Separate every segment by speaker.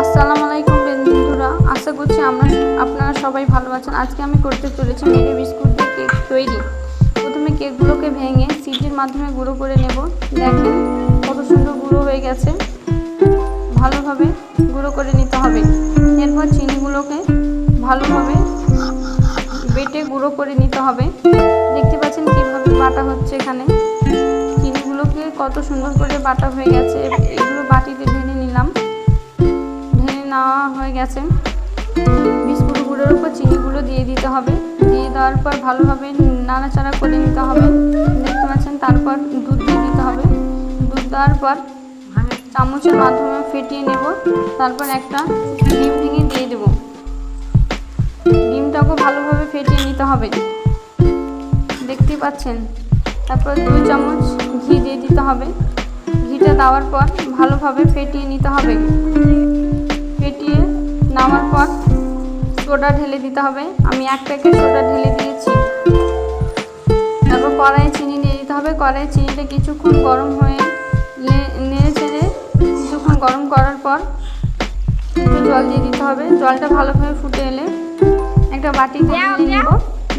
Speaker 1: আসসালামু আলাইকুম বন্ধুরা, আশা করছি আপনারা সবাই ভালো আছেন। আজকে আমি করতে চলেছি মেরি বিস্কুট দিয়ে কেক তৈরি। প্রথমে কেকগুলোকে ভেঙে সিটির মাধ্যমে গুঁড়ো করে নেব। দেখেন কত সুন্দর গুঁড়ো হয়ে গেছে, ভালোভাবে গুঁড়ো করে নিতে হবে। এরপর চিনিগুলোকে ভালোভাবে বেটে গুঁড়ো করে নিতে হবে। দেখতে পাচ্ছেন কীভাবে বাটা হচ্ছে। এখানে চিনিগুলোকে কত সুন্দর করে বাটা হয়ে গেছে। এগুলো বাটিতে ঢেলে নিলাম। নেওয়া হয়ে গেছে। বিস্কুট গুঁড়োর উপর চিনিগুলো দিয়ে দিতে হবে। দিয়ে দেওয়ার পর ভালোভাবে নাড়াচাড়া করে নিতে হবে। দেখতে পাচ্ছেন, তারপর দুধ দিয়ে দিতে হবে। দুধ দেওয়ার পর চামচের মাধ্যমে ফেটিয়ে নেব। তারপর একটা ডিম ভেঙে দিয়ে দেব। ডিমটাকে ভালোভাবে ফেটিয়ে নিতে হবে, দেখতে পাচ্ছেন। তারপর 2 চামচ ঘি দিয়ে দিতে হবে। ঘিটা দেওয়ার পর ভালোভাবে ফেটিয়ে নিতে হবে। ফেটিয়ে নামার পর সোডা ঢেলে দিতে হবে। আমি 1 প্যাকেট সোডা ঢেলে দিয়েছি। তারপর কড়াইয়ে চিনি দিয়ে দিতে হবে। কড়াইয়ে চিনিটা কিছুক্ষণ গরম হয়ে নেড়ে চেড়ে কিছুক্ষণ গরম করার পর একটু জল দিয়ে দিতে হবে। জলটা ভালোভাবে ফুটে এলে একটা বাটিতে ঢেলে নেব।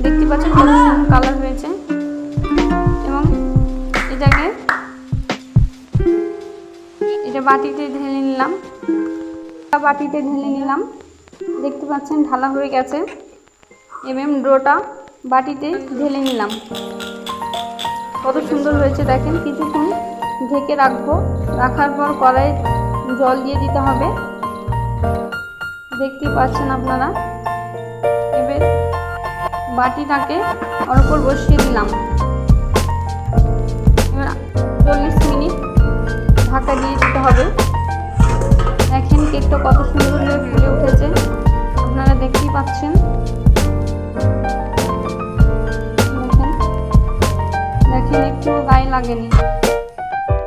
Speaker 1: দেখতে পাচ্ছেন কত সুন্দর কালার হয়েছে। এবং এটা বাটিতে ঢেলে নিলাম। দেখতে পাচ্ছেন ঢালা হয়ে গেছে। এবং ডোটা বাটিতে ঢেলে নিলাম। কত সুন্দর হয়েছে দেখেন। কিছুক্ষণ ঢেকে রাখবো। রাখার পর কড়াইয়ে জল দিয়ে দিতে হবে। দেখতে পাচ্ছেন আপনারা। এবার বাটিটাকে ওর উপর বসিয়ে দিলাম। এবার 40 মিনিট ঢাকা দিয়ে দিতে হবে। দেখেন কেকটা কত সুন্দর হয়ে ফুলে উঠেছে, আপনারা দেখতেই পাচ্ছেন। দেখেন একটু গায়ে লাগেনি।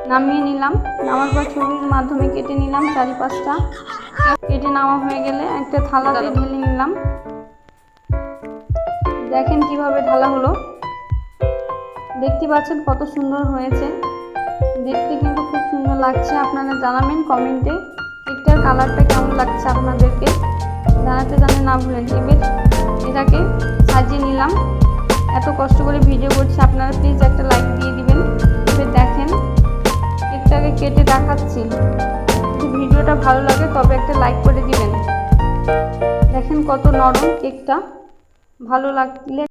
Speaker 1: নামিয়ে নিলাম। নামার পর ছুরির মাধ্যমে কেটে নিলাম 4-5টা। কেটে নেওয়া হয়ে গেলে একটা থালাতে ঢেলে নিলাম। দেখেন কিভাবে ঢালা হলো। দেখতে পাচ্ছেন কত সুন্দর হয়েছে। দেখতে কিন্তু খুব সুন্দর লাগছে। আপনারা জানাবেন কমেন্টে কেকটার কালারটা কেমন লাগছে। আপনাদেরকে জানাতে না ভুলেন। এবার এটাকে সাজিয়ে নিলাম। এত কষ্ট করে ভিডিও করছি, আপনারা প্লিজ একটা লাইক দিয়ে দিবেন। এবার দেখেন কেকটাকে কেটে দেখাচ্ছি। যদি ভিডিওটা ভালো লাগে তবে একটা লাইক করে দিবেন। দেখেন কত নরম কেকটা। ভালো লাগলে